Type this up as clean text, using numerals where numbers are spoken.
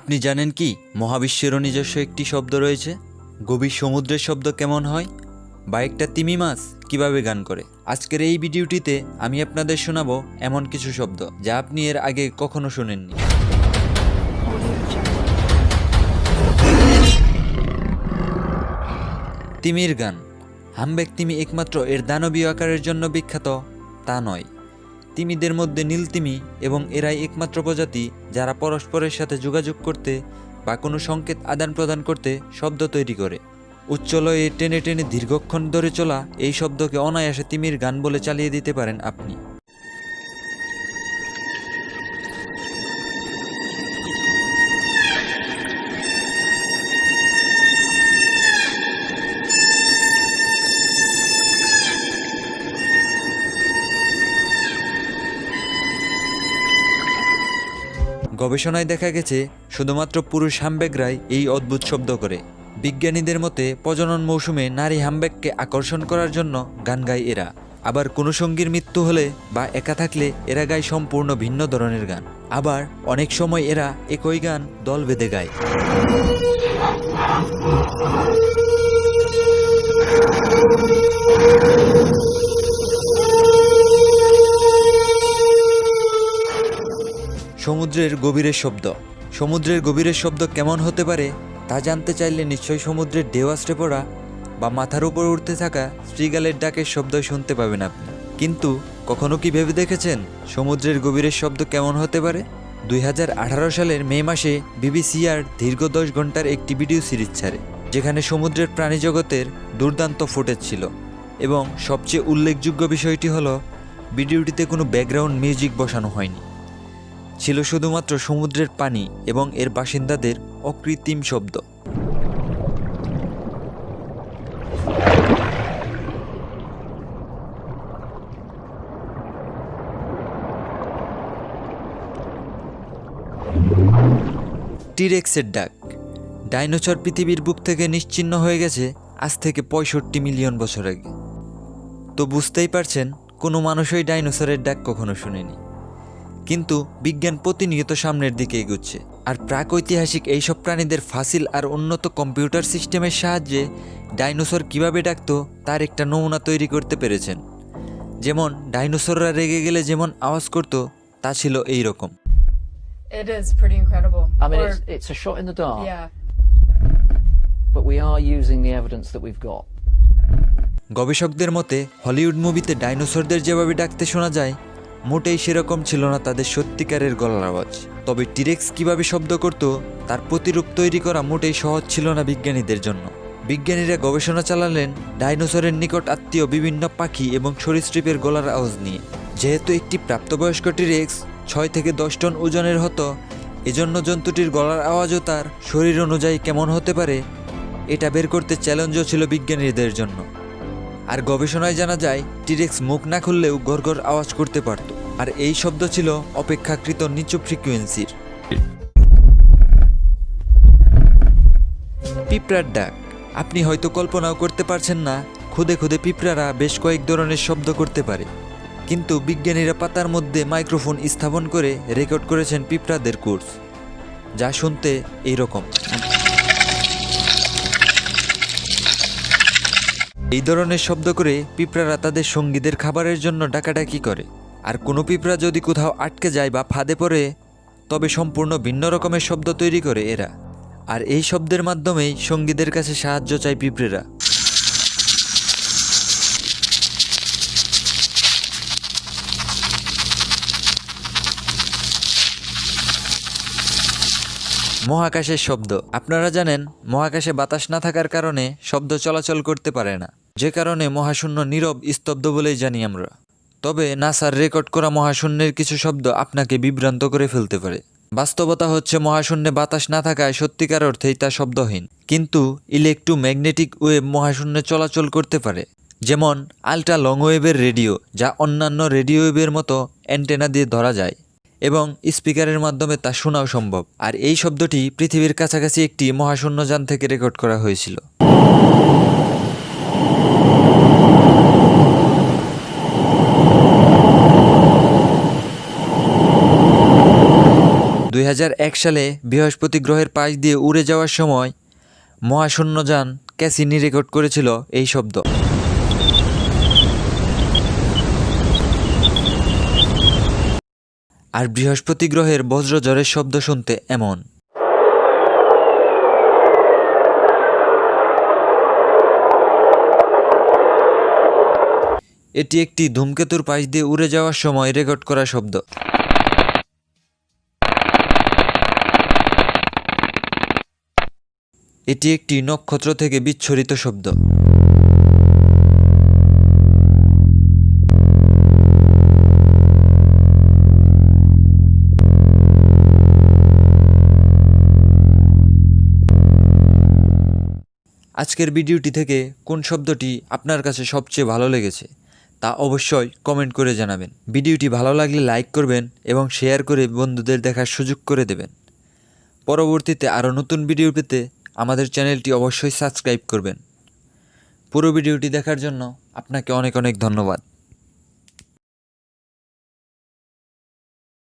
আপনি জানেন কি মহাবিশ্বেরও নিজস্ব একটি শব্দ রয়েছে? গভীর সমুদ্রের শব্দ কেমন হয়, বা একটা তিমি মাছ কিভাবে গান করে? আজকের এই ভিডিওটিতে আমি আপনাদের শোনাবো এমন কিছু শব্দ যা আপনি এর আগে কখনো শোনেননি। তিমির গান। হামবেক তিমি একমাত্র এর দানবীয় আকারের জন্য বিখ্যাত তা নয়। তিমিদের মধ্যে নীল তিমি এবং এরাই একমাত্র প্রজাতি যারা পরস্পরের সাথে যোগাযোগ করতে বা কোনো সংকেত আদান প্রদান করতে শব্দ তৈরি করে। উচ্চলয়ে টেনে টেনে দীর্ঘক্ষণ ধরে চলা এই শব্দকে অনায়াসে তিমির গান বলে চালিয়ে দিতে পারেন আপনি। গবেষণায় দেখা গেছে শুধুমাত্র পুরুষ হামবেকরাই এই অদ্ভুত শব্দ করে। বিজ্ঞানীদের মতে প্রজনন মৌসুমে নারী হামবেককে আকর্ষণ করার জন্য গান গায় এরা। আবার কোনো সঙ্গীর মৃত্যু হলে বা একা থাকলে এরা গায় সম্পূর্ণ ভিন্ন ধরনের গান। আবার অনেক সময় এরা একই গান দল বেঁধে গায়। সমুদ্রের গভীরের শব্দ। সমুদ্রের গভীরের শব্দ কেমন হতে পারে তা জানতে চাইলে নিশ্চয়ই সমুদ্রের ঢেউ আছড়ে পড়া বা মাথার উপর উঠতে থাকা শ্রীগালের ডাকের শব্দ শুনতে পাবেন আপনি। কিন্তু কখনো কি ভেবে দেখেছেন সমুদ্রের গভীরের শব্দ কেমন হতে পারে? 2018 সালের মে মাসে বিবিসিআর দীর্ঘ 10 ঘন্টার একটি ভিডিও সিরিজ ছাড়ে, যেখানে সমুদ্রের প্রাণীজগতের দুর্দান্ত ফুটেজ ছিল। এবং সবচেয়ে উল্লেখযোগ্য বিষয়টি হলো ভিডিওটিতে কোনো ব্যাকগ্রাউন্ড মিউজিক বসানো হয়নি, ছিল শুধুমাত্র সমুদ্রের পানি এবং এর বাসিন্দাদের অকৃত্রিম শব্দ। টিরেক্সের ডাক। ডাইনোসর পৃথিবীর বুক থেকে নিশ্চিহ্ন হয়ে গেছে আজ থেকে 65 মিলিয়ন বছর আগে। তো বুঝতেই পারছেন কোনো মানুষই ডাইনোসরের ডাক কখনো শুনেনি। কিন্তু বিজ্ঞান প্রতিনিয়ত সামনের দিকে এগুচ্ছে, আর প্রাগৈতিহাসিক এইসব প্রাণীদের ফাসিল আর উন্নত কম্পিউটার সিস্টেমের সাহায্যে ডাইনোসর কিভাবে ডাকতো তার একটা নমুনা তৈরি করতে পেরেছেন। যেমন ডাইনোসররা রেগে গেলে যেমন আওয়াজ করতো তা ছিল এই রকম। It is pretty incredible. I mean, it's a shot in the dark. Yeah. But we are using the evidence that we've got. গবেষকদের মতে হলিউড মুভিতে ডাইনোসরদের যেভাবে ডাকতে শোনা যায় মোটেই সেরকম ছিল না তাদের সত্যিকারের গলার আওয়াজ। তবে টিরেক্স কিভাবে শব্দ করত তার প্রতিরূপ তৈরি করা মোটেই সহজ ছিল না বিজ্ঞানীদের জন্য। বিজ্ঞানীরা গবেষণা চালালেন ডাইনোসরের নিকট আত্মীয় বিভিন্ন পাখি এবং সরীসৃপের গলার আওয়াজ নিয়ে। যেহেতু একটি প্রাপ্তবয়স্ক টিরেক্স 6 থেকে 10 টন ওজনের হতো, এজন্য জন্তুটির গলার আওয়াজও তার শরীর অনুযায়ী কেমন হতে পারে এটা বের করতে চ্যালেঞ্জও ছিল বিজ্ঞানীদের জন্য। আর গবেষণায় জানা যায় টিরেক্স মুখ না খুললেও গড়গড় আওয়াজ করতে পারত, আর এই শব্দ ছিল অপেক্ষাকৃত নিচু ফ্রিকোয়েন্সির। পিঁপড়ার ডাক। আপনি হয়তো কল্পনাও করতে পারছেন না খুদে খুদে পিঁপড়ারা বেশ কয়েক ধরনের শব্দ করতে পারে। কিন্তু বিজ্ঞানীরা পাতার মধ্যে মাইক্রোফোন স্থাপন করে রেকর্ড করেছেন পিঁপড়াদের কোর্স, যা শুনতে এইরকম। এই ধরনের শব্দ করে পিঁপড়ারা তাদের সঙ্গীদের খাবারের জন্য ডাকাডাকি করে। আর কোনো পিঁপড়া যদি কোথাও আটকে যায় বা ফাঁদে পড়ে তবে সম্পূর্ণ ভিন্ন রকমের শব্দ তৈরি করে এরা। আর এই শব্দের মাধ্যমেই সঙ্গীদের কাছে সাহায্য চায় পিঁপড়েরা। মহাকাশের শব্দ। আপনারা জানেন মহাকাশে বাতাস না থাকার কারণে শব্দ চলাচল করতে পারে না, যে কারণে মহাশূন্য নীরব স্তব্ধ বলেই জানি আমরা। তবে নাসার রেকর্ড করা মহাশূন্যের কিছু শব্দ আপনাকে বিভ্রান্ত করে ফেলতে পারে। বাস্তবতা হচ্ছে মহাশূন্যে বাতাস না থাকায় সত্যিকার অর্থেই তা শব্দহীন, কিন্তু ইলেকট্রোম্যাগনেটিক ওয়েভ মহাশূন্যে চলাচল করতে পারে। যেমন আল্ট্রা লং ওয়েভের রেডিও, যা অন্যান্য রেডিও ওয়েভের মতো অ্যান্টেনা দিয়ে ধরা যায় এবং স্পিকারের মাধ্যমে তা শোনাও সম্ভব। আর এই শব্দটি পৃথিবীর কাছাকাছি একটি মহাশূন্যযান থেকে রেকর্ড করা হয়েছিল। 2001 সালে বৃহস্পতি গ্রহের পাশ দিয়ে উড়ে যাওয়ার সময় মহাশূন্যযান ক্যাসিনি রেকর্ড করেছিল এই শব্দ। আর বৃহস্পতি গ্রহের বজ্রঝড়ের শব্দ শুনতে এমন। এটি একটি ধূমকেতুর পাশ দিয়ে উড়ে যাওয়ার সময় রেকর্ড করা শব্দ। এটি একটি নক্ষত্র থেকে বিচ্ছুরিত শব্দ। আজকের ভিডিওটি থেকে কোন শব্দটি আপনার কাছে সবচেয়ে ভালো লেগেছে তা অবশ্যই কমেন্ট করে জানাবেন। ভিডিওটি ভালো লাগলে লাইক করবেন এবং শেয়ার করে বন্ধুদের দেখার সুযোগ করে দেবেন। পরবর্তীতে আরও নতুন ভিডিও পেতে আমাদের চ্যানেলটি অবশ্যই সাবস্ক্রাইব করবেন। পুরো ভিডিওটি দেখার জন্য আপনাকে অনেক অনেক ধন্যবাদ।